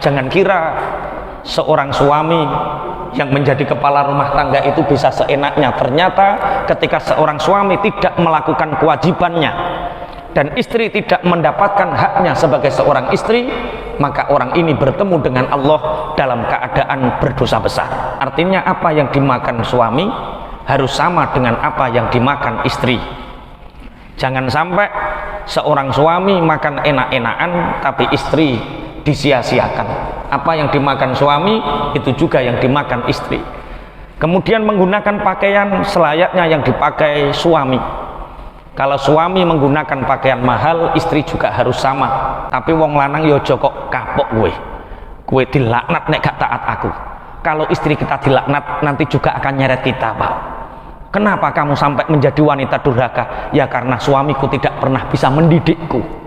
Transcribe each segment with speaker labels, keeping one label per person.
Speaker 1: Jangan kira seorang suami yang menjadi kepala rumah tangga itu bisa seenaknya. Ternyata ketika seorang suami tidak melakukan kewajibannya dan istri tidak mendapatkan haknya sebagai seorang istri, maka orang ini bertemu dengan Allah dalam keadaan berdosa besar. Artinya apa yang dimakan suami harus sama dengan apa yang dimakan istri. Jangan sampai seorang suami makan enak-enakan tapi istri disia-siakan. Apa yang dimakan suami itu juga yang dimakan istri. Kemudian menggunakan pakaian selayaknya yang dipakai suami. Kalau suami menggunakan pakaian mahal, istri juga harus sama. Tapi wong lanang yo joko kapok gue dilaknat nek gak taat aku. Kalau istri kita dilaknat nanti juga akan nyeret kita, Pak. Kenapa kamu sampai menjadi wanita durhaka? Ya karena suamiku tidak pernah bisa mendidikku.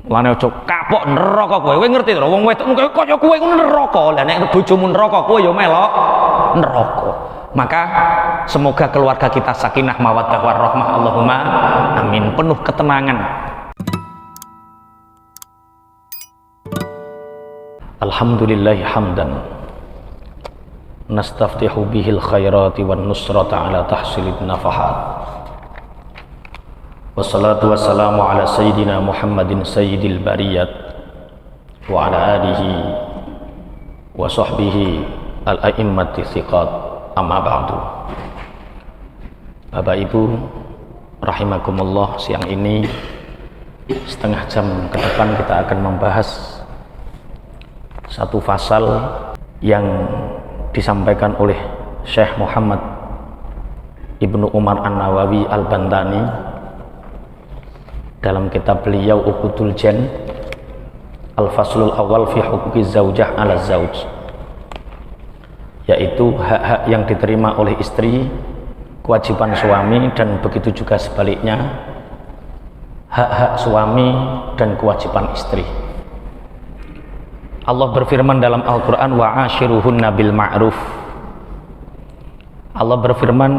Speaker 1: Lane ojo kapok neraka kowe. Kowe ngerti to, wong wedok kaya kowe ngono neraka. Lah nek bojomu neraka kowe ya melok neraka. Maka semoga keluarga kita sakinah mawaddah warahmah, Allahumma amin, penuh ketenangan. Alhamdulillahi hamdan nastaftihu bihil khairati wan nusrata ala tahsilid nafahat. Wassalatu wassalamu ala sayyidina Muhammadin sayyidil bariyat wa ala alihi wa sahbihi al-a'immati thiqat, amma ba'du. Bapak Ibu rahimakumullah, siang ini setengah jam ke depan kita akan membahas satu fasal yang disampaikan oleh Syekh Muhammad Ibnu Umar An-Nawawi Al-Bantani dalam kitab beliau Uqudul Jan Al-Faslul Awal fi Huquqi Zaujah ala Zauj, yaitu hak-hak yang diterima oleh istri, kewajiban suami, dan begitu juga sebaliknya hak-hak suami dan kewajiban istri. Allah berfirman dalam Al-Quran, wa ashiruhunna bil ma'ruf. Allah berfirman,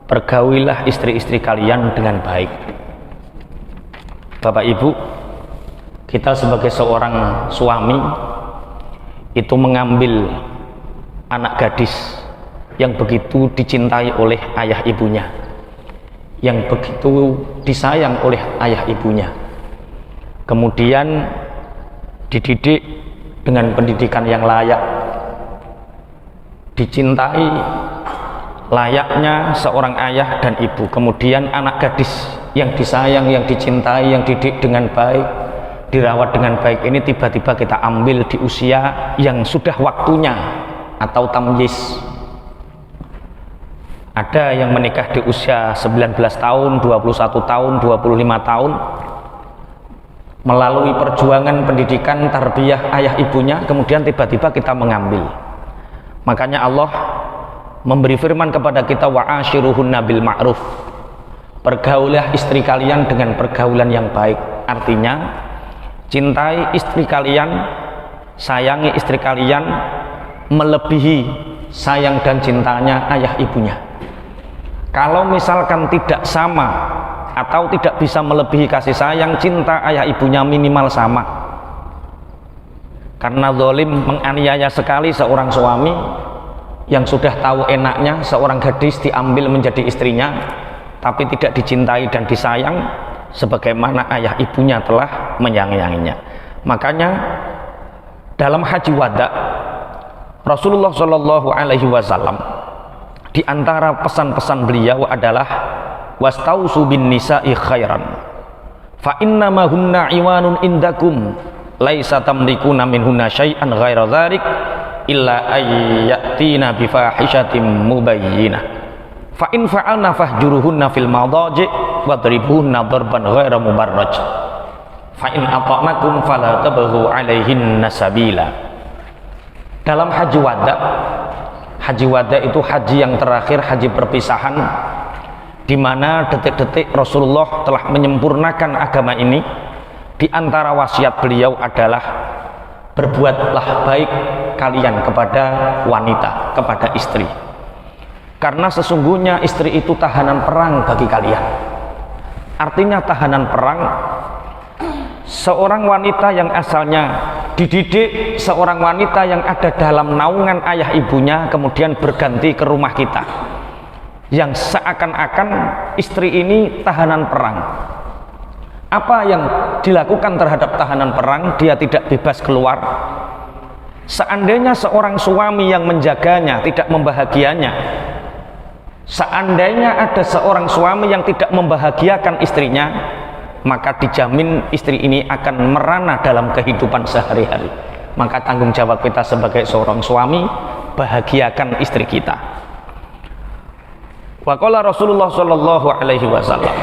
Speaker 1: pergaulilah istri-istri kalian dengan baik. Bapak Ibu, kita sebagai seorang suami itu mengambil anak gadis yang begitu dicintai oleh ayah ibunya, yang begitu disayang oleh ayah ibunya, kemudian dididik dengan pendidikan yang layak, dicintai layaknya seorang ayah dan ibu. Kemudian anak gadis yang disayang, yang dicintai, yang dididik dengan baik, dirawat dengan baik ini tiba-tiba kita ambil di usia yang sudah waktunya atau tamyiz. Ada yang menikah di usia 19 tahun, 21 tahun, 25 tahun, melalui perjuangan pendidikan tarbiyah ayah ibunya, kemudian tiba-tiba kita mengambil. Makanya Allah memberi firman kepada kita, wa ashiruhunna bil ma'ruf, pergaulilah istri kalian dengan pergaulan yang baik. Artinya cintai istri kalian, sayangi istri kalian melebihi sayang dan cintanya ayah ibunya. Kalau misalkan tidak sama atau tidak bisa melebihi kasih sayang, cinta ayah ibunya minimal sama. Karena zalim menganiaya sekali seorang suami yang sudah tahu enaknya seorang gadis diambil menjadi istrinya tapi tidak dicintai dan disayang sebagaimana ayah ibunya telah menyayanginya. Makanya dalam haji wada Rasulullah Shallallahu Alaihi Wasallam di antara pesan-pesan beliau adalah wastausu bin nisa'i khairan fa innama hunna iwanun indakum laisa tamlikuna minhunna syai'an ghaira dzalik illa ayyatina bi fahishatin mubayyinah fa in fa'alna fahjuruhunna fil madaji wadribuhunna darban ghaira mubarraj fa in ata'nakum fala tabghu 'alaihinna sabila. Dalam haji wada itu haji yang terakhir, haji perpisahan, di mana detik-detik Rasulullah telah menyempurnakan agama ini. Di antara wasiat beliau adalah berbuatlah baik kalian kepada wanita, kepada istri, karena sesungguhnya istri itu tahanan perang bagi kalian. Artinya tahanan perang seorang wanita yang asalnya dididik, seorang wanita yang ada dalam naungan ayah ibunya kemudian berganti ke rumah kita, yang seakan-akan istri ini tahanan perang. Apa yang dilakukan terhadap tahanan perang? Dia tidak bebas keluar. Seandainya seorang suami yang menjaganya tidak membahagianya, seandainya ada seorang suami yang tidak membahagiakan istrinya, maka dijamin istri ini akan merana dalam kehidupan sehari-hari. Maka tanggung jawab kita sebagai seorang suami, bahagiakan istri kita. Wa qala Rasulullah sallallahu alaihi wasallam,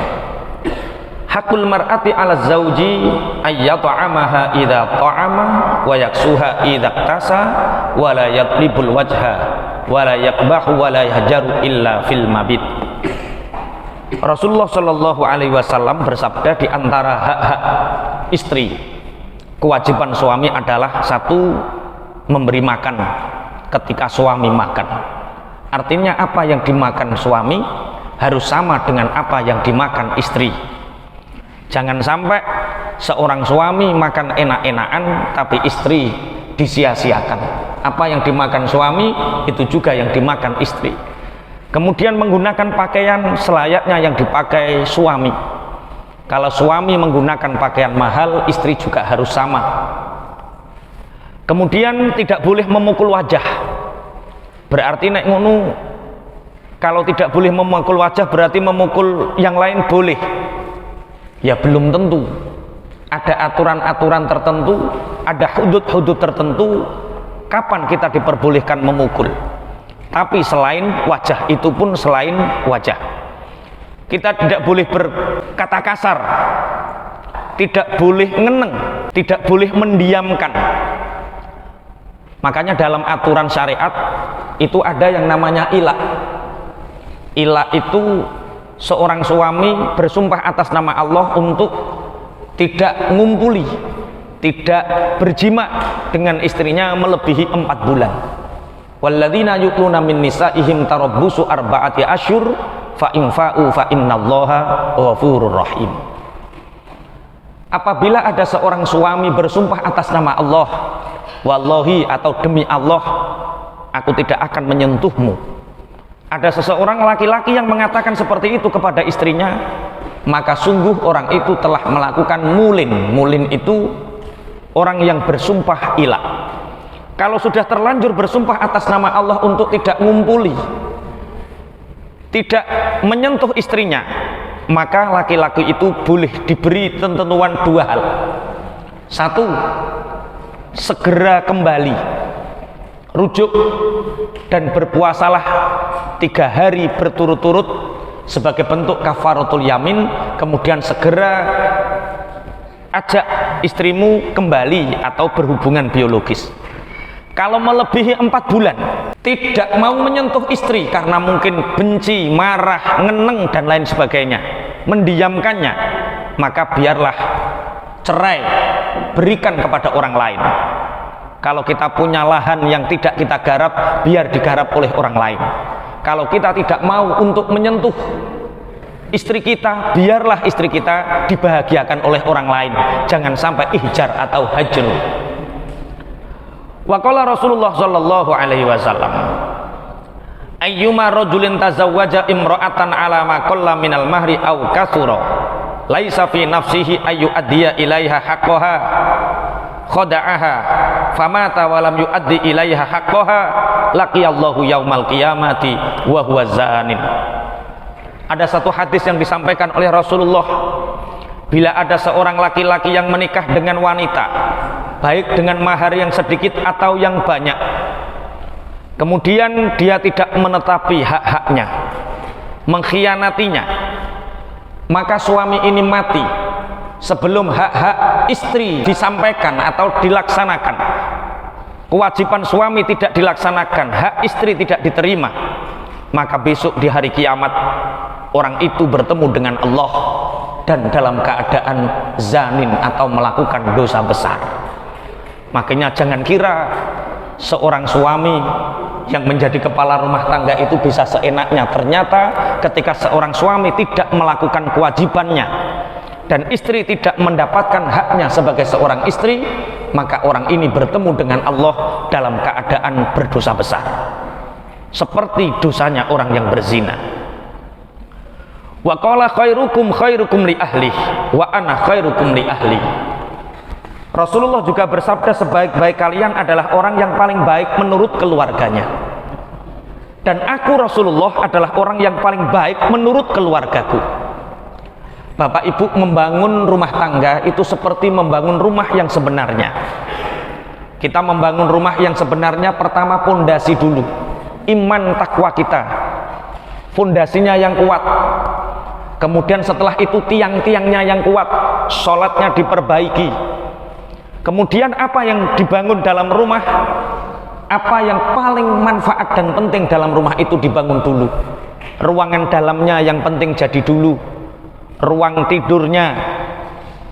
Speaker 1: hakul mar'ati 'ala zauji ayyat'amaha idza ta'ama wa yaksuha idza iktasa wa la yatlibul wajha wa la yakbahu wa la yahjaru illa fil mabit. Rasulullah sallallahu alaihi wasallam bersabda, di antara hak-hak istri, kewajiban suami adalah satu, memberi makan ketika suami makan. Artinya apa yang dimakan suami harus sama dengan apa yang dimakan istri. Jangan sampai seorang suami makan enak-enakan tapi istri disia-siakan. Apa yang dimakan suami itu juga yang dimakan istri. Kemudian menggunakan pakaian selayaknya yang dipakai suami. Kalau suami menggunakan pakaian mahal, istri juga harus sama. Kemudian tidak boleh memukul wajah. Berarti nek ngono, kalau tidak boleh memukul wajah berarti memukul yang lain boleh. Ya belum tentu. Ada aturan-aturan tertentu, ada hudud-hudud tertentu kapan kita diperbolehkan memukul. Tapi selain wajah, itu pun selain wajah, kita tidak boleh berkata kasar, tidak boleh ngeneng, tidak boleh mendiamkan. Makanya dalam aturan syariat itu ada yang namanya ilak. Ilak itu seorang suami bersumpah atas nama Allah untuk tidak ngumpuli, tidak berjima dengan istrinya melebihi 4 bulan. Walladzina yutluna min nisaihim tarabbusu arba'ati asyhur fa in fa'u fa innallaha ghafurur rahim. Apabila ada seorang suami bersumpah atas nama Allah, wallahi atau demi Allah, aku tidak akan menyentuhmu. Ada seseorang laki-laki yang mengatakan seperti itu kepada istrinya, maka sungguh orang itu telah melakukan mulin. Mulin itu orang yang bersumpah ilak. Kalau sudah terlanjur bersumpah atas nama Allah untuk tidak ngumpuli, tidak menyentuh istrinya, maka laki-laki itu boleh diberi ketentuan 2 hal. 1, segera kembali, rujuk dan berpuasalah 3 hari berturut-turut sebagai bentuk kafaratul yamin. Kemudian segera ajak istrimu kembali atau berhubungan biologis. Kalau melebihi 4 bulan tidak mau menyentuh istri karena mungkin benci, marah, ngeneng dan lain sebagainya, mendiamkannya, maka biarlah cerai, berikan kepada orang lain. Kalau kita punya lahan yang tidak kita garap, biar digarap oleh orang lain. Kalau kita tidak mau untuk menyentuh istri kita, biarlah istri kita dibahagiakan oleh orang lain. Jangan sampai ihjar atau hajr. Wa qala Rasulullah sallallahu alaihi wasallam, ayyuma rajulin tazawwaja imra'atan ala ma qalla minal mahri aw kathura laisa fi nafsihi ayu addiya ilaiha haqqaha khada'aha famata wa lam yuaddi ilaiha haqqaha laqiyallahu yaumal qiyamati wa huwa zanin. Ada satu hadis yang disampaikan oleh Rasulullah, bila ada seorang laki-laki yang menikah dengan wanita, baik dengan mahar yang sedikit atau yang banyak, kemudian dia tidak menetapi hak-haknya, mengkhianatinya, maka suami ini mati sebelum hak-hak istri disampaikan atau dilaksanakan. Kewajiban suami tidak dilaksanakan, hak istri tidak diterima, maka besok di hari kiamat orang itu bertemu dengan Allah dan dalam keadaan zanin atau melakukan dosa besar. Makanya jangan kira seorang suami yang menjadi kepala rumah tangga itu bisa seenaknya. Ternyata ketika seorang suami tidak melakukan kewajibannya, dan istri tidak mendapatkan haknya sebagai seorang istri, maka orang ini bertemu dengan Allah dalam keadaan berdosa besar, seperti dosanya orang yang berzina. Wa qala khairukum khairukum li ahli wa ana khairukum li ahli. Rasulullah juga bersabda, sebaik-baik kalian adalah orang yang paling baik menurut keluarganya, dan aku Rasulullah adalah orang yang paling baik menurut keluargaku. Bapak Ibu, membangun rumah tangga itu seperti membangun rumah yang sebenarnya. Kita membangun rumah yang sebenarnya, pertama pondasi dulu, iman takwa kita, fondasinya yang kuat. Kemudian setelah itu tiang-tiangnya yang kuat, sholatnya diperbaiki. Kemudian apa yang dibangun dalam rumah, apa yang paling manfaat dan penting dalam rumah itu dibangun dulu. Ruangan dalamnya yang penting jadi dulu, ruang tidurnya,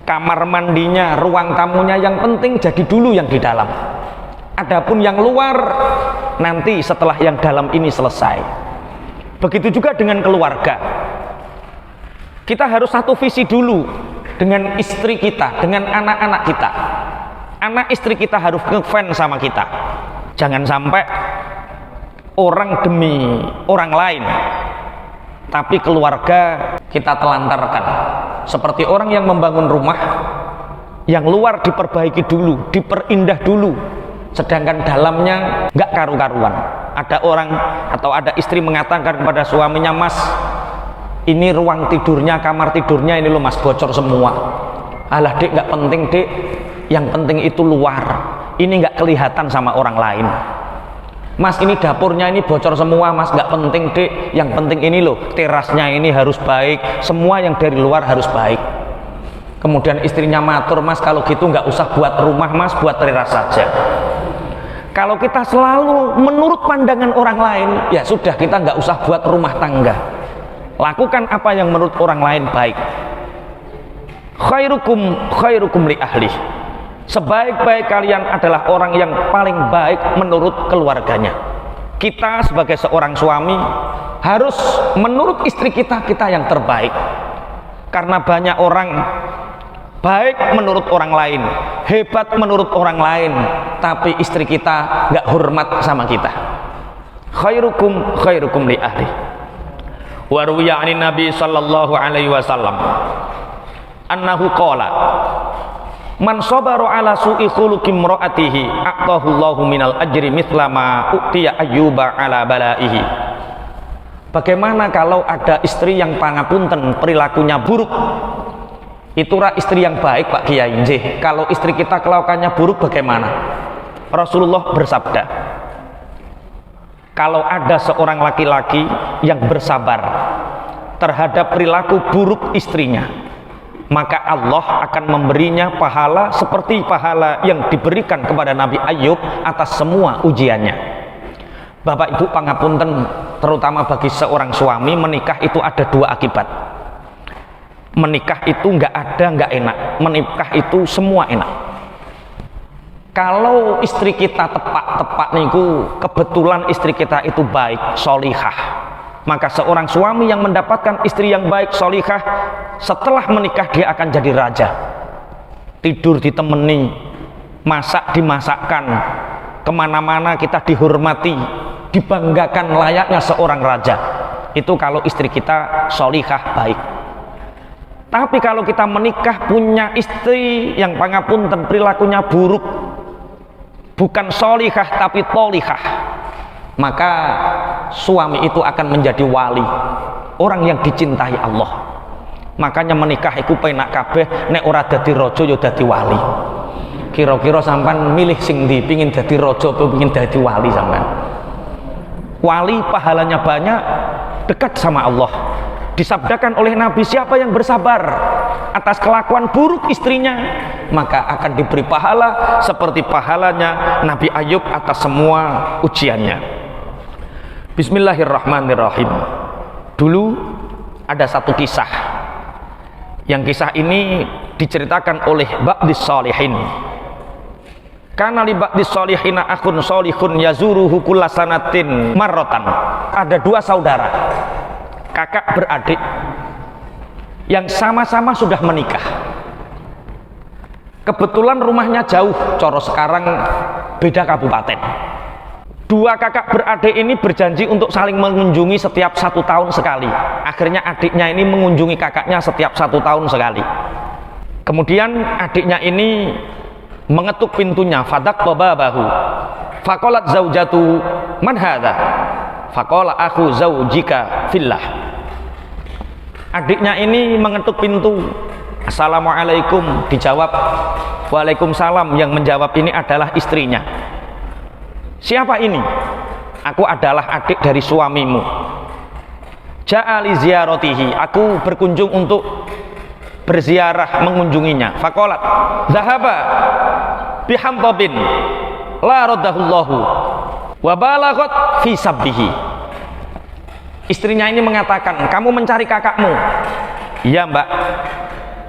Speaker 1: kamar mandinya, ruang tamunya yang penting jadi dulu yang di dalam. Adapun yang luar nanti setelah yang dalam ini selesai. Begitu juga dengan keluarga. Kita harus satu visi dulu dengan istri kita, dengan anak-anak kita. Anak istri kita harus ngefans sama kita. Jangan sampai orang demi orang lain, tapi keluarga kita telantarkan. Seperti orang yang membangun rumah, yang luar diperbaiki dulu, diperindah dulu, sedangkan dalamnya nggak karu-karuan. Ada orang atau ada istri mengatakan kepada suaminya, "Mas, ini ruang tidurnya, kamar tidurnya ini lo mas bocor semua." "Alah dek, nggak penting dek, yang penting itu luar, ini nggak kelihatan sama orang lain." "Mas, ini dapurnya ini bocor semua mas." "Nggak penting dek, yang penting ini loh, terasnya ini harus baik, semua yang dari luar harus baik." Kemudian istrinya matur, "Mas, kalau gitu nggak usah buat rumah mas, buat teras saja." Kalau kita selalu menurut pandangan orang lain, ya sudah, kita nggak usah buat rumah tangga. Lakukan apa yang menurut orang lain baik. Khairukum khairukum li ahli. Sebaik-baik kalian adalah orang yang paling baik menurut keluarganya. Kita sebagai seorang suami harus menurut istri kita, kita yang terbaik. Karena banyak orang baik menurut orang lain, hebat menurut orang lain, tapi istri kita nggak hormat sama kita. Khairukum khairukum li ahli. Wa ruwiya 'anin Nabi sallallahu alaihi wasallam annahu qala, "Man sabara ala su'i khuluqi imra'atihi a'tahu Allahu minal ajri mithla ma u'tiya Ayyuba ala balaihi." Bagaimana kalau ada istri yang pangapunten perilakunya buruk? Itulah istri yang baik Pak Kiai. Nggih, kalau istri kita kelakuannya buruk bagaimana? Rasulullah bersabda, kalau ada seorang laki-laki yang bersabar terhadap perilaku buruk istrinya, maka Allah akan memberinya pahala seperti pahala yang diberikan kepada Nabi Ayub atas semua ujiannya. Bapak Ibu pangapunten, terutama bagi seorang suami, menikah itu ada dua akibat. Menikah itu nggak ada nggak enak, menikah itu semua enak. Kalau istri kita tepak niku, kebetulan istri kita itu baik, solihah, maka seorang suami yang mendapatkan istri yang baik, solihah, setelah menikah dia akan jadi raja. Tidur ditemani, masak dimasakkan, kemana-mana kita dihormati, dibanggakan layaknya seorang raja. Itu kalau istri kita solihah, baik. Tapi kalau kita menikah punya istri yang pangapunten perilakunya buruk, bukan solihah tapi tolihah, maka suami itu akan menjadi wali, orang yang dicintai Allah. Makanya menikah itu penak kabeh, nek ora dadi raja ya dadi wali. Kira-kira sampean milih sing ndi, pengin dadi raja apa pengin dadi wali sampean? Wali pahalanya banyak, dekat sama Allah. Disabdakan oleh Nabi, siapa yang bersabar atas kelakuan buruk istrinya, maka akan diberi pahala seperti pahalanya Nabi Ayub atas semua ujiannya. Bismillahirrahmanirrahim. Dulu ada satu kisah, yang kisah ini diceritakan oleh ba'dis sholihin. Karena li ba'dis sholihina akhun sholihun yazuruhu kullasanatin marrotan. Ada dua saudara, kakak beradik. yang sama-sama sudah menikah. Kebetulan rumahnya jauh, coro sekarang beda kabupaten. Dua kakak beradik ini berjanji untuk saling mengunjungi setiap 1 tahun sekali. Akhirnya adiknya ini mengunjungi kakaknya setiap 1 tahun sekali. Kemudian adiknya ini mengetuk pintunya, fadak babahu. Faqalat zaujatu man hadza? Faqala akhu zaujika fillah. Adiknya ini mengetuk pintu. Assalamualaikum, dijawab waalaikumsalam. Yang menjawab ini adalah istrinya. Siapa ini? Aku adalah adik dari suamimu. Ja'ali ziyaratihi, aku berkunjung untuk berziarah mengunjunginya. Faqalat zahaba bihamtabin la raddahullahu wa balaghat fi sabbihi. Istrinya ini mengatakan, kamu mencari kakakmu? Iya mbak,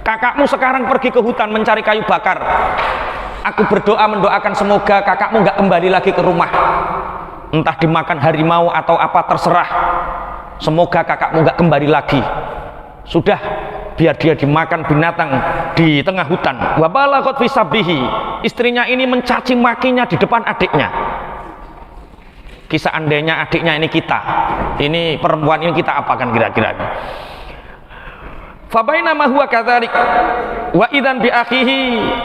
Speaker 1: kakakmu sekarang pergi ke hutan mencari kayu bakar. Aku berdoa mendoakan semoga kakakmu nggak kembali lagi ke rumah, entah dimakan harimau atau apa terserah. Semoga kakakmu nggak kembali lagi. Sudah, biar dia dimakan binatang di tengah hutan. Wa balaghat fi sabbihi. Istrinya ini mencaci makinya di depan adiknya. Kisah andainya adiknya ini kita, ini perempuan ini kita apakan kira-kira? Fabainama huwa kadzalik wa idzan bi akhihi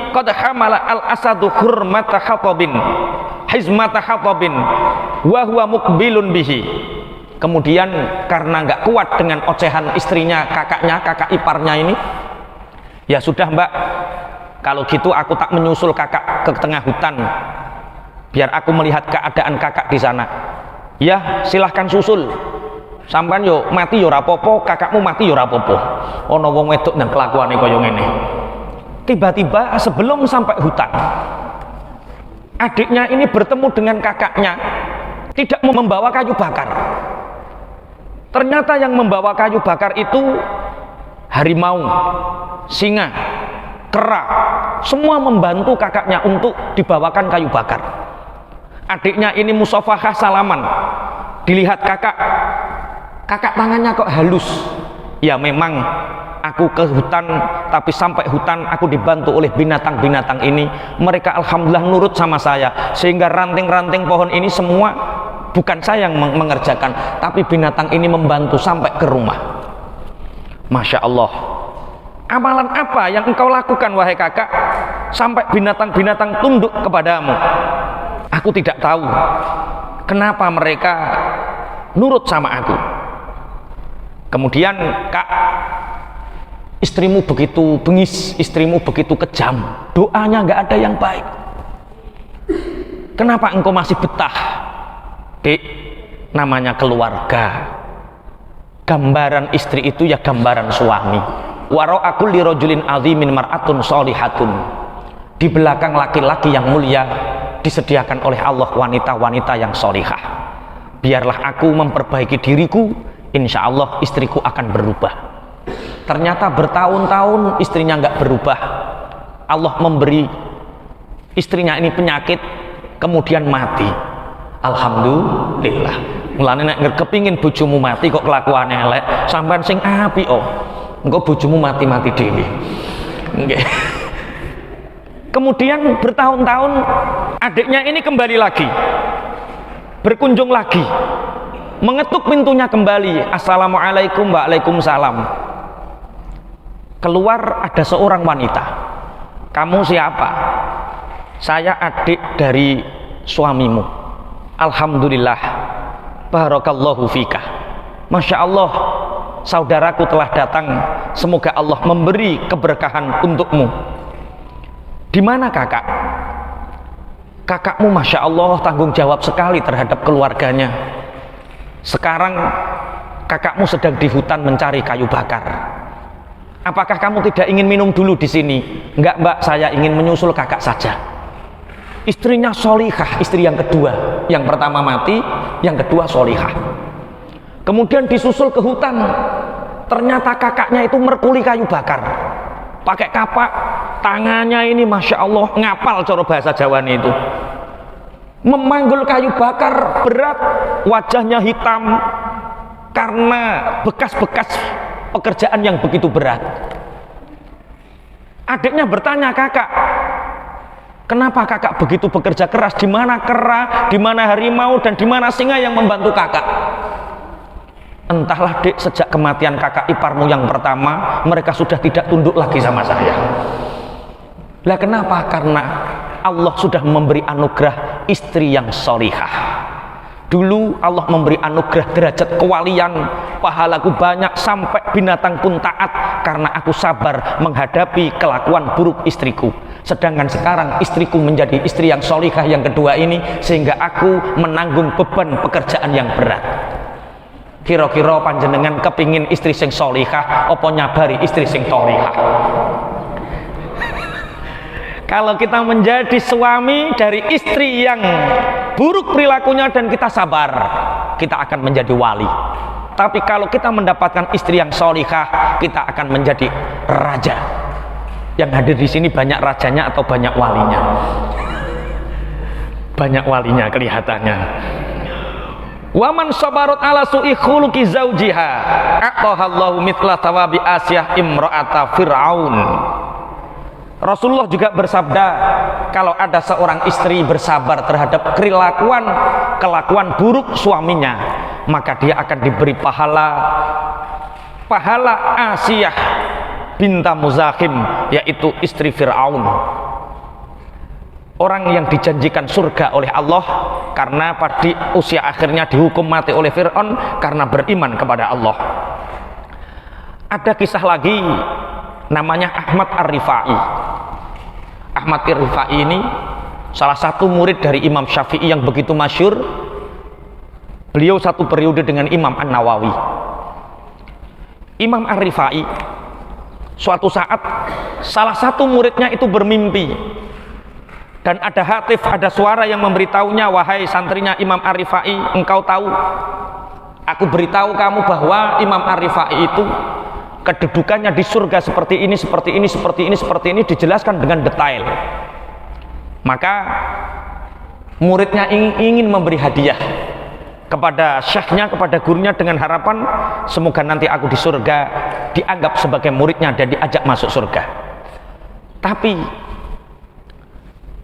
Speaker 1: qad hamala al asadu hurmata hatabin hizmata hatabin wa huwa muqbilun bihi. Kemudian karena nggak kuat dengan ocehan istrinya, kakaknya, kakak iparnya ini, ya sudah mbak, kalau gitu aku tak menyusul kakak ke tengah hutan biar aku melihat keadaan kakak di sana. Ya silahkan susul. Sampai yo mati yo rapopo, kakakmu mati yo rapopo. Ono wong wedok nang kelakuane kaya ngene. Tiba-tiba sebelum sampai hutan, adiknya ini bertemu dengan kakaknya, tidak membawa kayu bakar. Ternyata yang membawa kayu bakar itu harimau, singa, kera, semua membantu kakaknya untuk dibawakan kayu bakar. Adiknya ini musafahah salaman, dilihat kakak tangannya kok halus. Ya memang aku ke hutan, tapi sampai hutan aku dibantu oleh binatang-binatang ini. Mereka alhamdulillah nurut sama saya, sehingga ranting-ranting pohon ini semua bukan saya yang mengerjakan, tapi binatang ini membantu sampai ke rumah. Masya Allah. Amalan apa yang engkau lakukan wahai kakak sampai binatang-binatang tunduk kepadamu? Aku tidak tahu kenapa mereka nurut sama aku. Kemudian, kak, istrimu begitu bengis, istrimu begitu kejam, doanya nggak ada yang baik. Kenapa engkau masih betah? Dek, namanya keluarga. Gambaran istri itu ya gambaran suami. Waro aku lirojulin azimin mar'atun solihatun. Di belakang laki-laki yang mulia disediakan oleh Allah wanita-wanita yang solihah. Biarlah aku memperbaiki diriku, insya Allah istriku akan berubah. Ternyata bertahun-tahun istrinya nggak berubah. Allah memberi istrinya ini penyakit, kemudian mati. Alhamdulillah. Mulane nek kepingin bojomu mati kok kelakuane elek, sampean sing apik oh. Engko bojomu mati-mati dhewe. Nggih. Kemudian bertahun-tahun adiknya ini kembali lagi, berkunjung lagi, mengetuk pintunya kembali. Assalamualaikum, waalaikumsalam. Keluar ada seorang wanita. Kamu siapa? Saya adik dari suamimu. Alhamdulillah, barakallahu fika. Masya Allah, saudaraku telah datang. Semoga Allah memberi keberkahan untukmu. Di mana kakak? Kakakmu Masya Allah tanggung jawab sekali terhadap keluarganya. Sekarang kakakmu sedang di hutan mencari kayu bakar. Apakah kamu tidak ingin minum dulu di sini? Enggak mbak, saya ingin menyusul kakak saja. Istrinya solihah, istri yang kedua. Yang pertama mati, yang kedua solihah. Kemudian disusul ke hutan. Ternyata kakaknya itu merkuli kayu bakar. Pakai kapak, tangannya ini Masya Allah ngapal cara bahasa Jawa itu. Memanggul kayu bakar berat, wajahnya hitam karena bekas-bekas pekerjaan yang begitu berat. Adiknya bertanya, kakak, kenapa kakak begitu bekerja keras? Di mana kera, di mana harimau, dan di mana singa yang membantu kakak? Entahlah dek, sejak kematian kakak iparmu yang pertama, mereka sudah tidak tunduk lagi sama saya. Lah kenapa? Karena Allah sudah memberi anugerah istri yang sholihah. Dulu Allah memberi anugerah derajat kewalian, pahalaku banyak, sampai binatang pun taat karena aku sabar menghadapi kelakuan buruk istriku. Sedangkan sekarang istriku menjadi istri yang sholihah yang kedua ini, sehingga aku menanggung beban pekerjaan yang berat. Kira-kira panjenengan kepingin istri sing sholihah apa nyabari istri sing tholihah? Kalau kita menjadi suami dari istri yang buruk perilakunya dan kita sabar, kita akan menjadi wali. Tapi kalau kita mendapatkan istri yang sholihah, kita akan menjadi raja. Yang hadir di sini banyak rajanya atau banyak walinya? Banyak walinya kelihatannya. Waman sabarut ala su'i khuluqi zaujiha aqahallahu mithla thawabi Asyah imra'ata Fir'aun. Rasulullah juga bersabda, kalau ada seorang istri bersabar terhadap kelakuan buruk suaminya, maka dia akan diberi pahala Asyah binta Muzahim, yaitu istri Fir'aun, orang yang dijanjikan surga oleh Allah karena pada usia akhirnya dihukum mati oleh Fir'aun karena beriman kepada Allah. Ada kisah lagi, namanya Ahmad Ar-Rifai. Ahmad Ar-Rifai ini salah satu murid dari Imam Syafi'i yang begitu masyhur. Beliau satu periode dengan Imam An-Nawawi. Imam Ar-Rifai suatu saat salah satu muridnya itu bermimpi, dan ada hatif, ada suara yang memberitahunya, wahai santrinya Imam Ar-Rifai, engkau tahu, aku beritahu kamu bahwa Imam Ar-Rifai itu kedudukannya di surga seperti ini, seperti ini, seperti ini, seperti ini, dijelaskan dengan detail. Maka muridnya ingin memberi hadiah kepada syekhnya, kepada gurunya, dengan harapan semoga nanti aku di surga dianggap sebagai muridnya dan diajak masuk surga. Tapi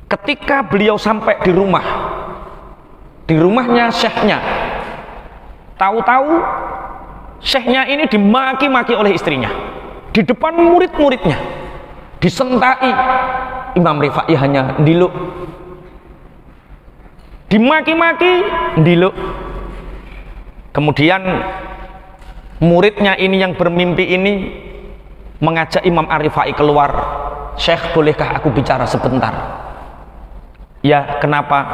Speaker 1: ketika beliau sampai di rumahnya syekhnya, tahu-tahu syekhnya ini dimaki-maki oleh istrinya di depan murid-muridnya, disentai. Imam Rifai hanya ndiluk, dimaki-maki ndiluk. Kemudian muridnya ini yang bermimpi ini mengajak Imam Ar-Rifai keluar. Syekh, bolehkah aku bicara sebentar? Ya, kenapa?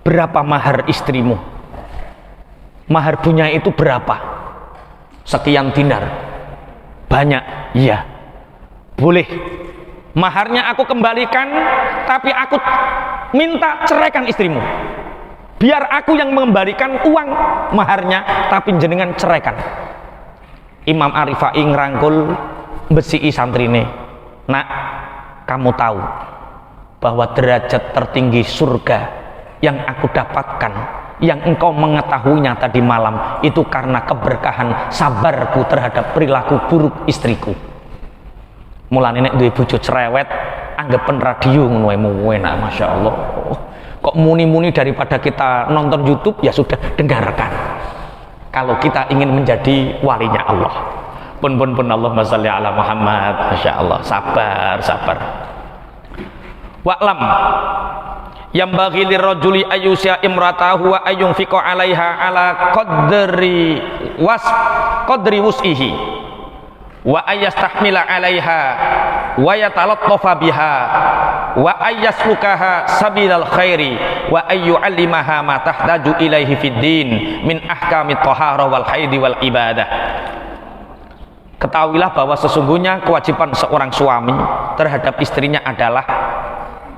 Speaker 1: Berapa mahar istrimu? Mahar bunya itu berapa? Sekian dinar. Banyak? Iya. Boleh. Maharnya aku kembalikan, tapi aku minta ceraikan istrimu. Biar aku yang mengembalikan uang maharnya, tapi jenengan ceraikan. Imam Ar-Rifai ngerangkul besi santrine. Nak, kamu tahu bahwa derajat tertinggi surga yang aku dapatkan, yang engkau mengetahuinya tadi malam, itu karena keberkahan sabarku terhadap perilaku buruk istriku. Mulane nek duwe bojo cerewet, anggapen radio ngono wae enak, Masya Allah. Kok muni-muni daripada kita nonton YouTube, ya sudah dengarkan. Kalau kita ingin menjadi walinya Allah. Pun Allahumma sholli ala Muhammad. Masya Allah, sabar. Wa'lam yang bagi lirrajuli ayyusya imratahu wa ayyunfiqa 'alaiha ala qadri wus'ihi wa ayyastahmila 'alaiha wa yatalattafa biha wa ayyaslukaha sabilal khairi wa ayyu'allimaha ma tahtaju ilaihi fid din min ahkamit thahara wal haidi wal ibadah. Ketahuilah bahwa sesungguhnya kewajiban seorang suami terhadap istrinya adalah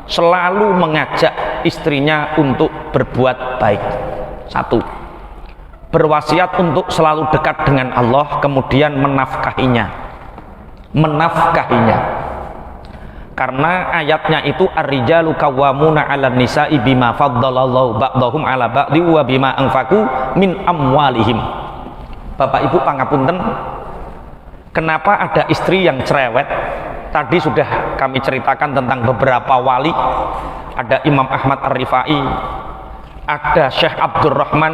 Speaker 1: selalu mengajak istrinya untuk berbuat baik. Satu, berwasiat untuk selalu dekat dengan Allah, kemudian menafkahinya. Karena ayatnya itu ar-rijalu qawwamuna 'alan nisa'i bima faddalallahu ba'dahum 'ala ba'di wa bima anfaqu min amwalihim. Bapak Ibu pangapunten, kenapa ada istri yang cerewet? Tadi sudah kami ceritakan tentang beberapa wali. Ada Imam Ahmad Ar-Rifai, ada Syekh Abdurrahman.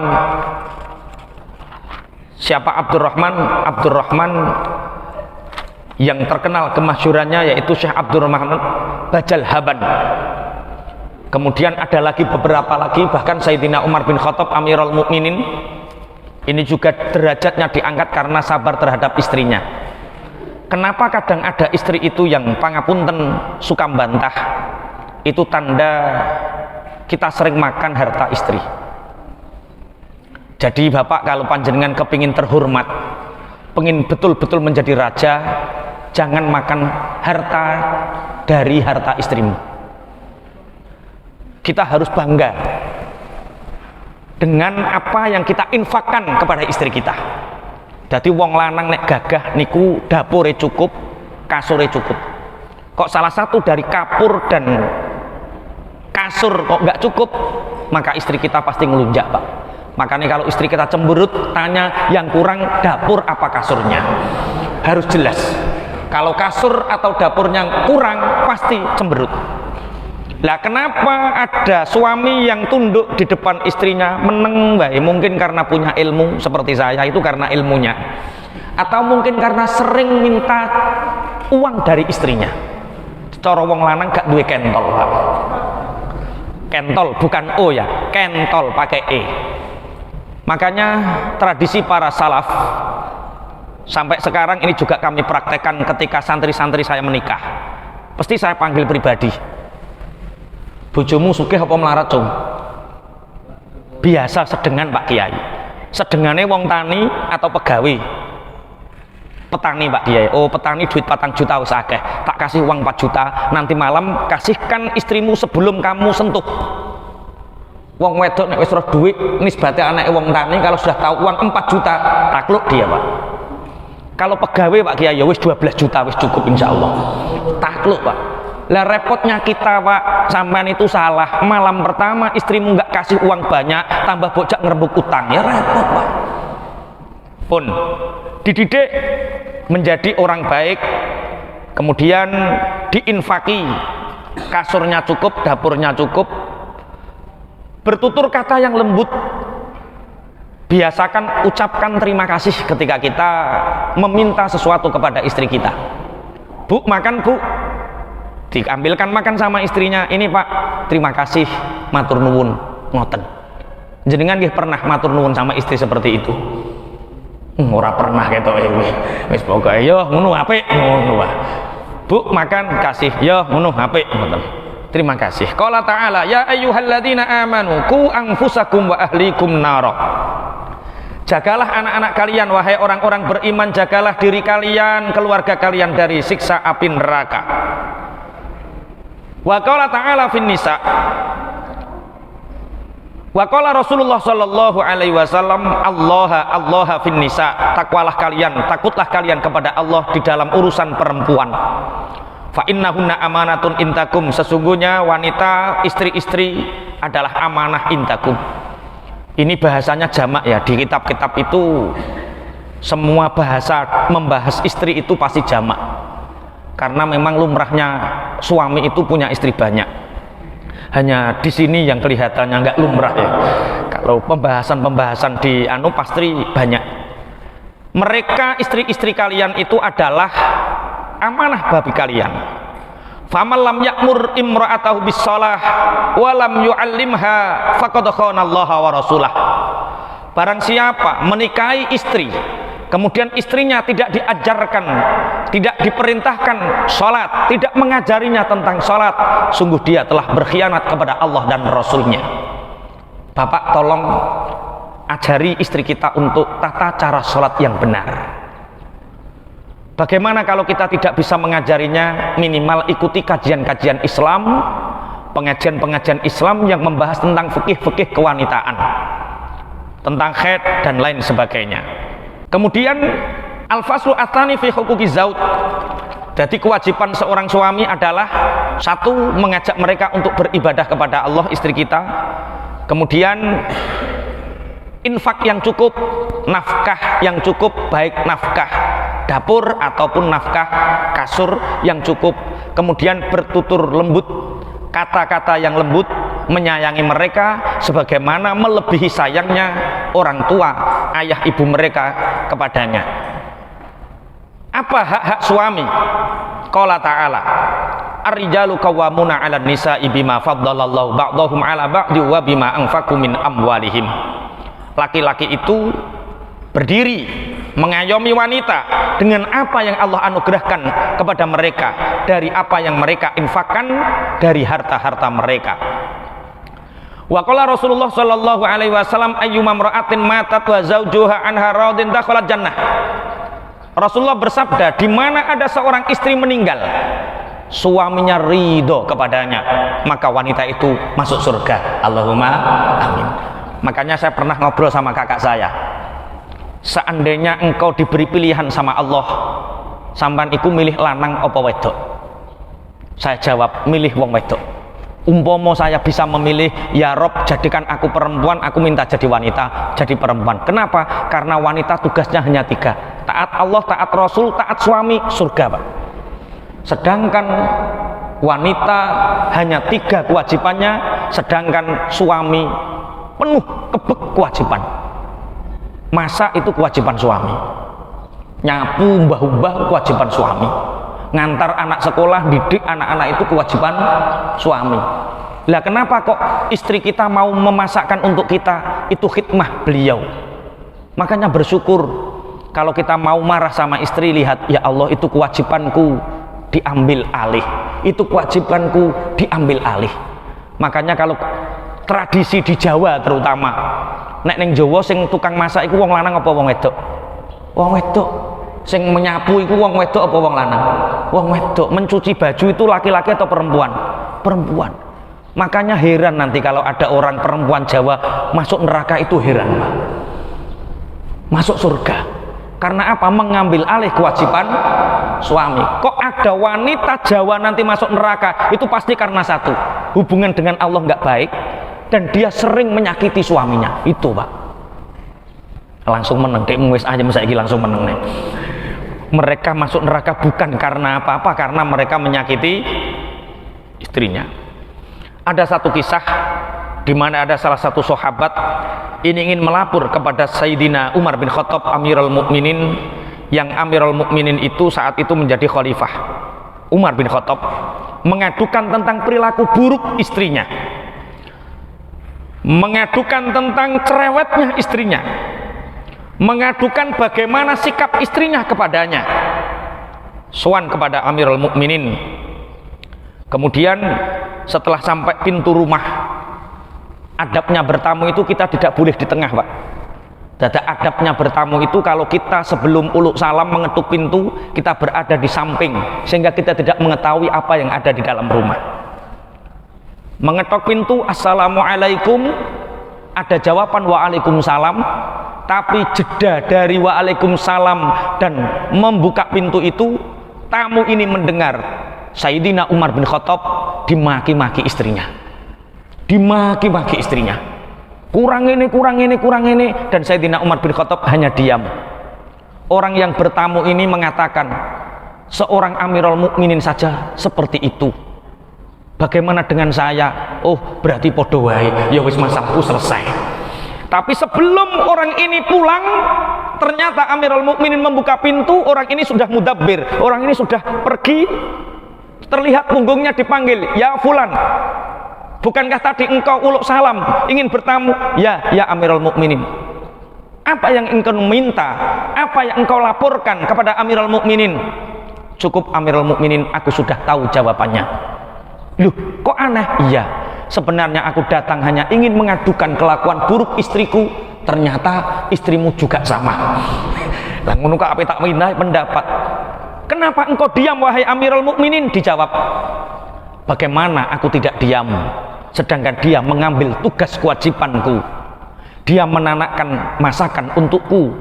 Speaker 1: Siapa Abdurrahman? Abdurrahman yang terkenal kemasyhurannya yaitu Syekh Abdurrahman Bajal Haban. Kemudian ada lagi beberapa lagi, bahkan Sayyidina Umar bin Khattab Amirul Mukminin ini juga derajatnya diangkat karena sabar terhadap istrinya. Kenapa kadang ada istri itu yang pangapunten suka bantah? Itu tanda kita sering makan harta istri. Jadi bapak kalau panjenengan kepingin terhormat, pengen betul-betul menjadi raja, jangan makan harta dari harta istrimu. Kita harus bangga dengan apa yang kita infakkan kepada istri kita. Jadi wong lanang nek gagah niku dapure cukup, kasure cukup. Kok salah satu dari kapur dan kasur kok nggak cukup, maka istri kita pasti ngelunjak, Pak. Makanya kalau istri kita cemberut, tanya yang kurang dapur apa kasurnya. Harus jelas. Kalau kasur atau dapurnya kurang, pasti cemberut. Lah kenapa ada suami yang tunduk di depan istrinya meneng bae? Mungkin karena punya ilmu seperti saya, itu karena ilmunya. Atau mungkin karena sering minta uang dari istrinya. Cara wong lanang gak duwe kentol, Pak. Kentol bukan O ya, kentol pakai E. Makanya tradisi para salaf sampai sekarang ini juga kami praktekkan ketika santri-santri saya menikah. Pasti saya panggil pribadi. Bojomu sugih apa melarat, Cung? Biasa sedengan Pak Kiai. Sedengane wong tani atau pegawai? Petani Pak Kiai. Oh, petani duit 4 juta wis akeh. Tak kasih uang 4 juta, nanti malam kasihkan istrimu sebelum kamu sentuh. Wong wedok nek wis roh duit nisbate anake wong tani, kalau sudah tahu uang 4 juta takluk dia, Pak. Kalau pegawai Pak Kiai ya wis 12 juta wis cukup insyaallah. Takluk, Pak. Lah repotnya kita, Pak, sampean itu salah. Malam pertama istrimu nggak kasih uang banyak, tambah bocak ngerebuk utang, ya repot, Pak. Pun dididik menjadi orang baik, kemudian diinfaki, kasurnya cukup, dapurnya cukup, bertutur kata yang lembut. Biasakan ucapkan terima kasih ketika kita meminta sesuatu kepada istri kita. Bu, makan Bu. Diambilkan makan sama istrinya. Ini Pak, terima kasih, matur nuwun, ngoten. Jenengan nggih pernah matur nuwun sama istri seperti itu? Ora pernah ketok wis pokoke yo ngono apik ngono wae. Bu, makan kasih yo ngono apik ngoten. Terima kasih. Qala ta'ala ya ayyuhalladzina amanu qu anfusakum wa ahlikum nara. Jagalah anak-anak kalian wahai orang-orang beriman, jagalah diri kalian, keluarga kalian dari siksa api neraka. Wa qala ta'ala fin nisa. Wa qala Rasulullah sallallahu alaihi wasallam Allah fin nisa. Takwalah kalian, takutlah kalian kepada Allah di dalam urusan perempuan. Fa innahunna amanatun intakum. Sesungguhnya wanita, istri-istri adalah amanah intakum. Ini bahasanya jamak ya, di kitab-kitab itu semua bahasa membahas istri itu pasti jamak. Karena memang lumrahnya suami itu punya istri banyak. Hanya di sini yang kelihatannya nggak lumrah ya. Kalau pembahasan-pembahasan di pasti banyak. Mereka istri-istri kalian itu adalah amanah bagi kalian. Faman lam ya'mur imra'atahu bis-shalah wa lam yu'allimha faqad khana Allah wa rasulah. Barang siapa menikahi istri kemudian istrinya tidak diajarkan, tidak diperintahkan salat, tidak mengajarinya tentang salat, sungguh dia telah berkhianat kepada Allah dan Rasulnya. Bapak tolong ajari istri kita untuk tata cara salat yang benar. Bagaimana kalau kita tidak bisa mengajarinya? Minimal ikuti kajian-kajian Islam, pengajian-pengajian Islam yang membahas tentang fikih-fikih kewanitaan, tentang haid dan lain sebagainya. Kemudian al-faslu atsani fi huquqi zauj. Jadi kewajiban seorang suami adalah satu, mengajak mereka untuk beribadah kepada Allah, istri kita. Kemudian infak yang cukup, nafkah yang cukup, baik nafkah dapur ataupun nafkah kasur yang cukup. Kemudian bertutur lembut, kata-kata yang lembut, menyayangi mereka sebagaimana melebihi sayangnya orang tua, ayah ibu mereka kepadanya. Apa hak-hak suami? Qala ta'ala, ar-rijalu qawwamuna 'alan nisa'i bima faddalallahu ba'dahum 'ala ba'di wa bima anfaqu min amwalihim. Laki-laki itu berdiri mengayomi wanita dengan apa yang Allah anugerahkan kepada mereka, dari apa yang mereka infakkan dari harta-harta mereka. Wa qala Rasulullah sallallahu alaihi wasallam ayyuma imra'atin matat wa zawjuha anha radin dakhalat jannah. Rasulullah bersabda, di mana ada seorang istri meninggal, suaminya ridho kepadanya, maka wanita itu masuk surga. Allahumma amin. Makanya saya pernah ngobrol sama kakak saya, seandainya engkau diberi pilihan sama Allah, sampean iku milih lanang apa wedok? Saya jawab, milih wong wedok. Umpomo saya bisa memilih, ya Rob jadikan aku perempuan, aku minta jadi wanita, jadi perempuan. Kenapa? Karena wanita tugasnya hanya 3, taat Allah, taat Rasul, taat suami, surga Pak. Sedangkan wanita hanya 3 kewajibannya, sedangkan suami penuh kewajiban. Masak itu kewajiban suami, nyapu mbah-mbah kewajiban suami, ngantar anak sekolah, didik anak-anak itu kewajiban suami. Lah kenapa kok istri kita mau memasakkan untuk kita? Itu khidmah beliau. Makanya bersyukur kalau kita mau marah sama istri, lihat, ya Allah itu kewajibanku diambil alih, itu kewajibanku diambil alih. Makanya kalau tradisi di Jawa terutama, nek ning Jawa sing tukang masak iku wong lanang apa wong wedok? Wong wedok. Sing menyapu iku wong wedok apa wong lanang? Wong wedok. Mencuci baju itu laki-laki atau perempuan? Perempuan. Makanya heran nanti kalau ada orang perempuan Jawa masuk neraka, itu heran Pak. Masuk surga. Karena apa? Mengambil alih kewajiban suami. Kok ada wanita Jawa nanti masuk neraka? Itu pasti karena satu, hubungan dengan Allah nggak baik, dan dia sering menyakiti suaminya. Itu Pak. Langsung meneng, dek wis aja saiki langsung meneng nih. Mereka masuk neraka bukan karena apa-apa, karena mereka menyakiti istrinya. Ada satu kisah di mana ada salah satu sahabat ini ingin melapor kepada Sayyidina Umar bin Khattab Amirul Mukminin, yang Amirul Mukminin itu saat itu menjadi khalifah. Umar bin Khattab mengadukan tentang perilaku buruk istrinya, mengadukan tentang cerewetnya istrinya, mengadukan bagaimana sikap istrinya kepadanya. Sowan kepada Amirul Mukminin. Kemudian setelah sampai pintu rumah, adabnya bertamu itu kita tidak boleh di tengah Pak. Dada adabnya bertamu itu kalau kita sebelum uluk salam mengetuk pintu, kita berada di samping sehingga kita tidak mengetahui apa yang ada di dalam rumah. Mengetok pintu, assalamualaikum, ada jawaban waalaikumsalam, tapi jeda dari waalaikumsalam dan membuka pintu itu, tamu ini mendengar Sayyidina Umar bin Khattab dimaki-maki istrinya, dimaki-maki istrinya, kurang ini, kurang ini, kurang ini, dan Sayyidina Umar bin Khattab hanya diam. Orang yang bertamu ini mengatakan, seorang Amirul Mukminin saja seperti itu, bagaimana dengan saya? Oh, berarti podo wae, ya wis masalahku selesai. Tapi sebelum orang ini pulang, ternyata Amirul Mukminin membuka pintu, orang ini sudah mudabbir, orang ini sudah pergi. Terlihat punggungnya dipanggil, ya fulan, bukankah tadi engkau uluk salam ingin bertamu? Ya Amirul Mukminin. Apa yang engkau minta? Apa yang engkau laporkan kepada Amirul Mukminin? Cukup Amirul Mukminin, aku sudah tahu jawabannya. Loh, kok aneh? Iya, sebenarnya aku datang hanya ingin mengadukan kelakuan buruk istriku, ternyata istrimu juga sama. Lah ngono kok ape tak minta pendapat. Kenapa engkau diam wahai Amirul Mukminin? Dijawab, bagaimana aku tidak diam, sedangkan dia mengambil tugas kewajibanku, dia menanakkan masakan untukku,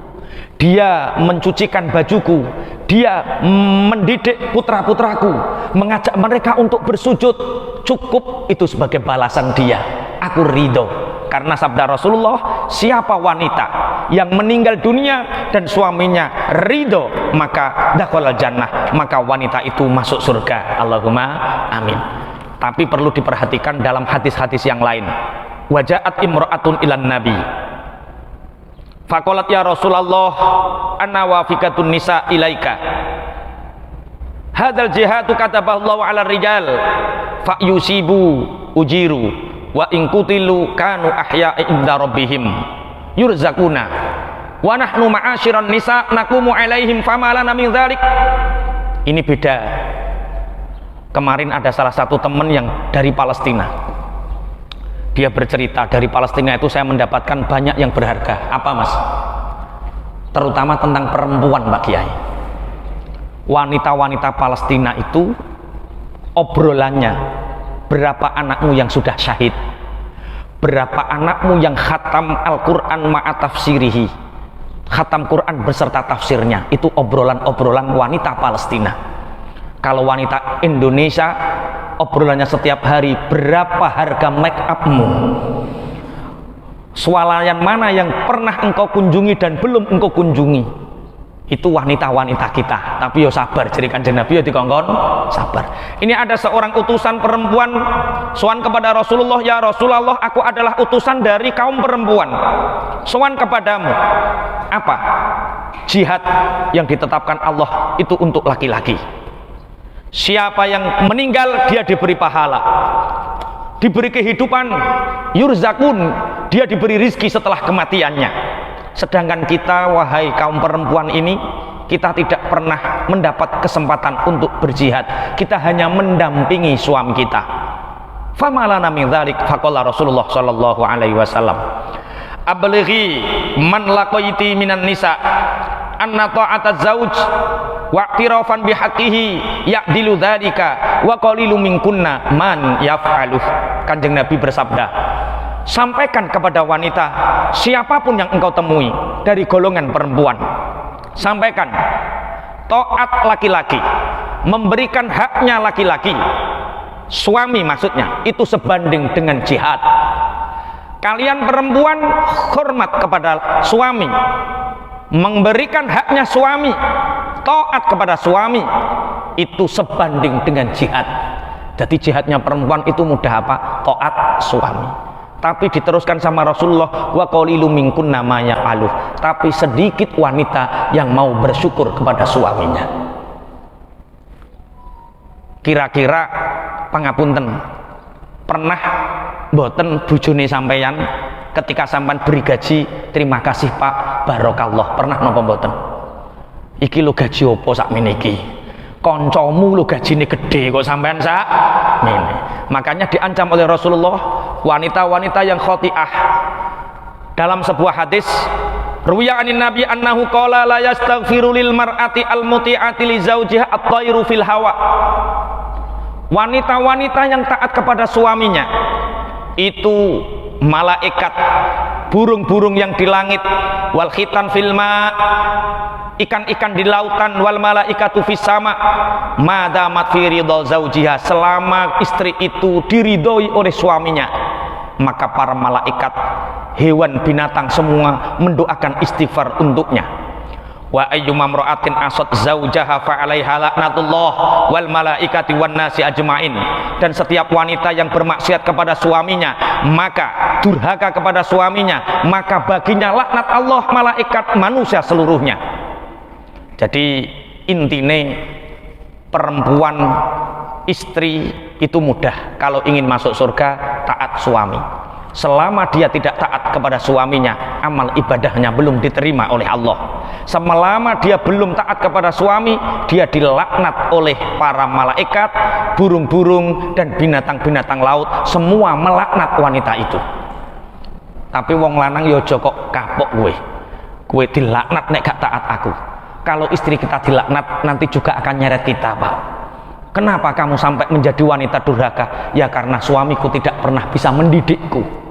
Speaker 1: dia mencucikan bajuku, dia mendidik putra-putraku, mengajak mereka untuk bersujud. Cukup itu sebagai balasan dia, aku ridho. Karena sabda Rasulullah, siapa wanita yang meninggal dunia dan suaminya ridho, maka dakhalal jannah, maka wanita itu masuk surga. Allahumma amin. Tapi perlu diperhatikan dalam hadis-hadis yang lain. Wajaat imra'atun ilan nabi faqalat ya Rasulullah anna wafikatun nisa ilaika hadzal jihadu kataballahu ala rijal fa yusibu ujiru wa in qutilu kanu ahya'a inda rabbihim yurzaquna wa nahnu ma'asyiran nisa naqumu alaihim fama lana min dzalik. Ini beda. Kemarin ada salah satu teman yang dari Palestina, dia bercerita dari Palestina itu saya mendapatkan banyak yang berharga. Apa mas? Terutama tentang perempuan Pak Kiai. Wanita-wanita Palestina itu obrolannya, berapa anakmu yang sudah syahid, berapa anakmu yang khatam Al-Quran ma'a tafsirihi, khatam Quran beserta tafsirnya. Itu obrolan-obrolan wanita Palestina. Kalau wanita Indonesia obrolannya setiap hari, berapa harga make upmu, swalayan mana yang pernah engkau kunjungi dan belum engkau kunjungi. Itu wanita-wanita kita. Tapi yo sabar, jadi Kanjeng Nabi yo dikongkon sabar. Ini ada seorang utusan perempuan sowan kepada Rasulullah, ya Rasulullah, aku adalah utusan dari kaum perempuan, sowan kepadamu. Apa? Jihad yang ditetapkan Allah itu untuk laki-laki. Siapa yang meninggal dia diberi pahala, diberi kehidupan, yurzakun, dia diberi rizki setelah kematiannya. Sedangkan kita, wahai kaum perempuan ini, kita tidak pernah mendapat kesempatan untuk berjihad. Kita hanya mendampingi suami kita. Famalana min dzalik, faqala Rasulullah sallallahu alaihi wasallam, ablighi man laqaiti minan nisa anna ta'ata zauj wa'tirafan bihaqqihi ya'dilu dzalika wa qalilu minkunna man yaf'aluh. Kanjeng Nabi bersabda, sampaikan kepada wanita siapapun yang engkau temui dari golongan perempuan, sampaikan taat laki-laki, memberikan haknya laki-laki, suami maksudnya, itu sebanding dengan jihad. Kalian perempuan hormat kepada suami, memberikan haknya suami, taat kepada suami, itu sebanding dengan jihad. Jadi jihadnya perempuan itu mudah apa? Taat suami. Tapi diteruskan sama Rasulullah, wa qalilu minkunna ma ya'aluh, tapi sedikit wanita yang mau bersyukur kepada suaminya. Kira-kira pangapunten, pernah mboten bojone sampeyan ketika sampean beri gaji, terima kasih Pak, barokallah, pernah napa mboten? Iki lo gaji apa sakmene iki? Kancamu lo gajine gede kok sampean sak mene. Makanya diancam oleh Rasulullah wanita-wanita yang khotiah. Dalam sebuah hadis, ruwiya anin nabi annahu qala la yastaghfiru lil mar'ati al muti'ati li zaujiha at-tayru fil hawa. Wanita-wanita yang taat kepada suaminya itu malaikat, burung-burung yang di langit, wal khitan filma, ikan-ikan di lautan, wal malaikatu fis sama, madamat fi ridha zaujiha, selama istri itu diridhoi oleh suaminya, maka para malaikat, hewan, binatang semua mendoakan istighfar untuknya. Wa ayyuma imra'atin asat zaujaha fa 'alaiha laknatullah wal malaikati wan nasi ajmain. Dan setiap wanita yang bermaksiat kepada suaminya, maka durhaka kepada suaminya, maka baginya laknat Allah, malaikat, manusia seluruhnya. Jadi intine perempuan, istri itu mudah kalau ingin masuk surga, taat suami. Selama dia tidak taat kepada suaminya, amal ibadahnya belum diterima oleh Allah. Selama dia belum taat kepada suami, dia dilaknat oleh para malaikat, burung-burung dan binatang-binatang laut, semua melaknat wanita itu. Tapi wong lanang yo aja kok kapok kowe dilaknat nek gak taat aku. Kalau istri kita dilaknat, nanti juga akan nyeret kita, Pak. Kenapa kamu sampai menjadi wanita durhaka? Ya karena suamiku tidak pernah bisa mendidikku.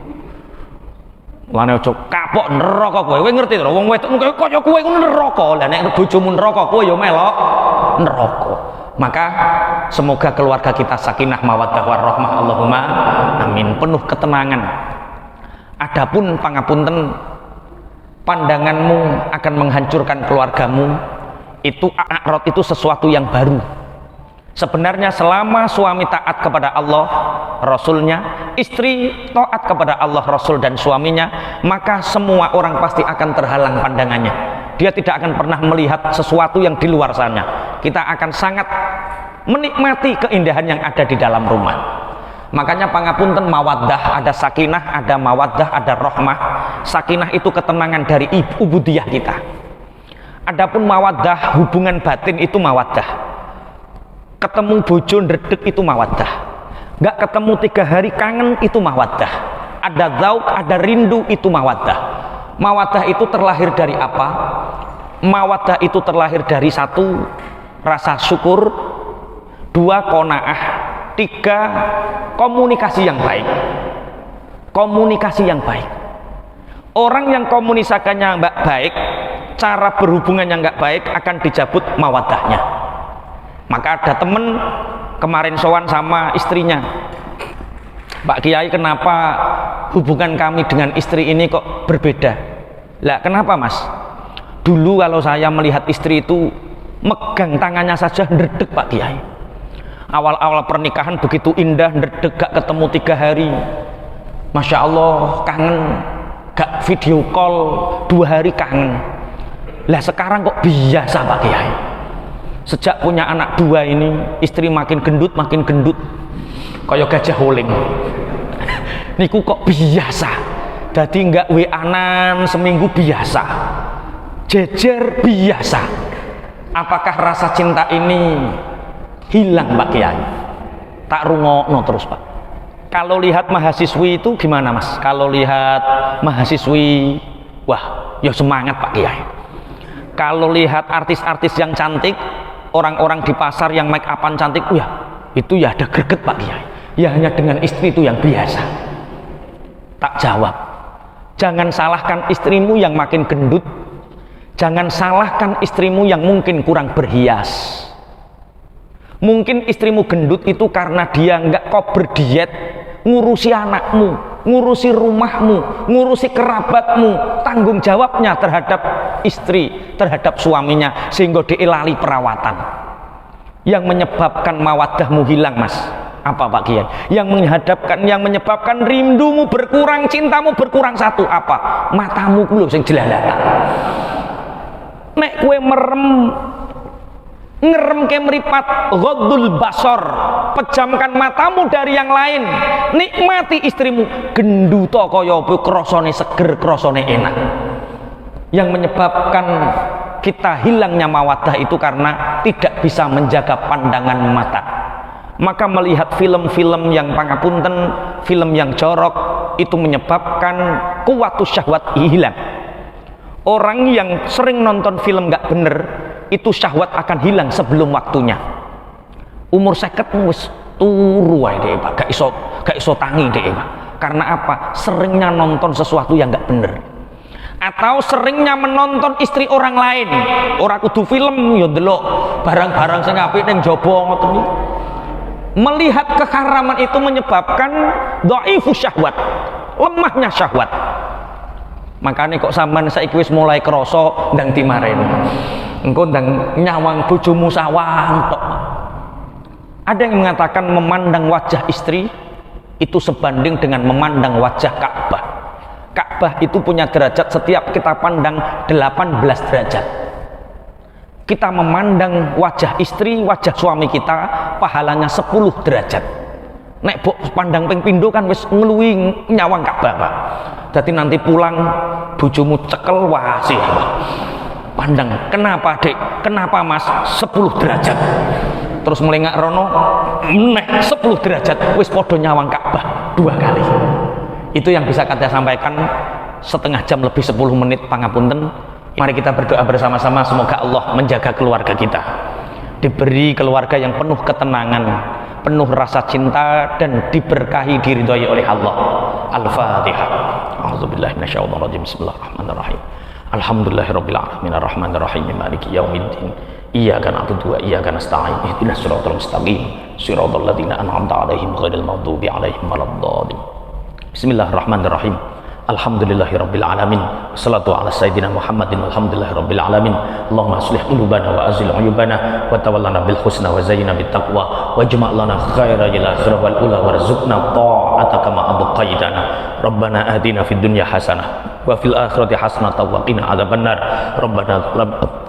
Speaker 1: Lane ojo kapok neraka kowe. Kowe ngerti to, wong wedok kaya kowe ku neraka. Lah nek bojomu neraka, kowe ya melok neraka. Maka semoga keluarga kita sakinah mawaddah warahmah, Allahumma amin, penuh ketenangan. Adapun pangapunten, pandanganmu akan menghancurkan keluargamu, itu a'rad, itu sesuatu yang baru. Sebenarnya selama suami taat kepada Allah Rasulnya, istri taat kepada Allah Rasul dan suaminya, maka semua orang pasti akan terhalang pandangannya. Dia tidak akan pernah melihat sesuatu yang di luar sana. Kita akan sangat menikmati keindahan yang ada di dalam rumah. Makanya pangapunten, mawaddah, ada sakinah, ada mawaddah, ada rahmah. Sakinah itu ketenangan dari ubudiyah kita. Adapun mawaddah, hubungan batin itu mawaddah. Ketemu bojo ndredeg itu mawaddah. Nggak ketemu 3 hari kangen itu mawaddah. Ada zauk, ada rindu, itu mawaddah. Mawaddah itu terlahir dari apa? Mawaddah itu terlahir dari 1, rasa syukur, 2, qanaah, 3, komunikasi yang baik. Komunikasi yang baik. Orang yang komunikasinya nggak baik, cara berhubungan yang nggak baik, akan dicabut mawaddahnya. Maka ada temen kemarin sowan sama istrinya, Pak Kiai, kenapa hubungan kami dengan istri ini kok berbeda? Lah kenapa mas? Dulu kalau saya melihat istri itu megang tangannya saja ndredeg Pak Kiai. Awal-awal pernikahan begitu indah, ndredeg, gak ketemu 3 hari, Masya Allah kangen, gak video call 2 hari kangen. Lah sekarang kok biasa Pak Kiai. Sejak punya anak 2 ini, istri makin gendut kayak gajah holing. Niku kok biasa. Jadi enggak WA-an seminggu biasa, jejer biasa. Apakah rasa cinta ini hilang Pak Kiai? Tak rungokno terus Pak. Kalau lihat mahasiswi itu gimana mas? Kalau lihat mahasiswi, wah ya semangat Pak Kiai. Kalau lihat artis-artis yang cantik, orang-orang di pasar yang make upan cantik, ya itu ya ada greget Pak Kiai. Ya hanya dengan istri itu yang biasa. Tak jawab. Jangan salahkan istrimu yang makin gendut. Jangan salahkan istrimu yang mungkin kurang berhias. Mungkin istrimu gendut itu karena dia nggak kok berdiet, ngurusi anakmu, ngurusi rumahmu, ngurusi kerabatmu, tanggung jawabnya terhadap istri, terhadap suaminya, sehingga dia lali perawatan. Yang menyebabkan mawaddahmu hilang mas, apa Pak Kiai? Yang menyebabkan rindumu berkurang, cintamu berkurang, 1 apa? Matamu kulo sing jelalatan. Nek kue ngerem ke meripat, ghaddul basar, pejamkan matamu dari yang lain, nikmati istrimu, genduta kaya apa, krasane seger, krasane enak. Yang menyebabkan kita hilangnya mawaddah itu karena tidak bisa menjaga pandangan mata. Maka melihat film-film yang pangapunten, film yang jorok, itu menyebabkan kuwatus syahwat hilang. Orang yang sering nonton film gak bener, itu syahwat akan hilang sebelum waktunya. Umur 50 wis turu ae dhek Pak, gak iso tangi dhek Pak. Karena apa? Seringnya nonton sesuatu yang gak bener. Atau seringnya menonton istri orang lain. Ora kudu film ya ndelok barang-barang sing apik ning jaba ngoten iki. Melihat keharaman itu menyebabkan dhaifu syahwat, lemahnya syahwat. Makanya kok sampean saiki wis mulai krasa ndang timaren. Engko ndang nyawang bojomu sawang tok. Ada yang mengatakan memandang wajah istri itu sebanding dengan memandang wajah Ka'bah. Ka'bah itu punya derajat, setiap kita pandang 18 derajat. Kita memandang wajah istri, wajah suami kita, pahalanya 10 derajat. Nek bok pandang ping pindho kan wis ngluwi nyawang Ka'bah Pak. Jadi nanti pulang bojomu cekel wah sih pandang, kenapa dek, kenapa mas, 10 derajat. Terus melengak rono neh 10 derajat wis podo nyawang Ka'bah 2 kali. Itu yang bisa kita sampaikan, setengah jam lebih 10 menit pangapunten. Mari kita berdoa bersama-sama, semoga Allah menjaga keluarga kita, diberi keluarga yang penuh ketenangan, penuh rasa cinta, dan diberkahi, diridhoi oleh Allah. Al-Fatihah. A'udzubillahi minasyaitonir rajim. Bismillahirrahmanirrahim. Alhamdulillahirabbil alamin arrahmanir rahim maliki yaumiddin. Iyyaka na'budu wa iyyaka nasta'in. Ihdinas siratal mustaqim. Siratal ladzina an'amta 'alaihim ghairil maghdubi 'alaihim waladdallin. Bismillahirrahmanirrahim. Alhamdulillahirabbil alamin. Wassalatu ala sayyidina Muhammadin walhamdulillahirabbil alamin. Allahumma aslih qulubana wa azil uyubana wa tawallana bil husna wa zayyina bit taqwa wajma' lana khairal akhirah wal ula warzuqna ta'ataka ma abqaitana. Rabbana atina fid dunya hasanah wa fil akhirati hasanah wa qina adzabannar. Rabbana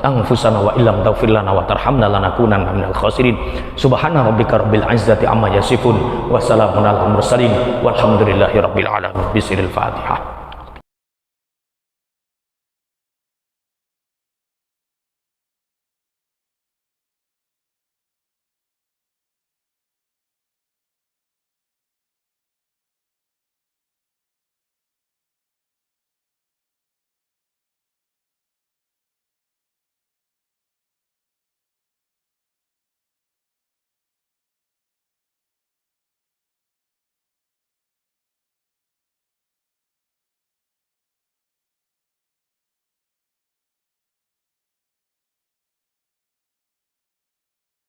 Speaker 1: anfusana wa illam taghfir lana wa tarhamna lanakunanna minal khasirin. Subhana rabbika rabbil izzati amma yasifun wa salamun alal mursalin walhamdulillahi rabbil alamin. Bismillahil Fatihah.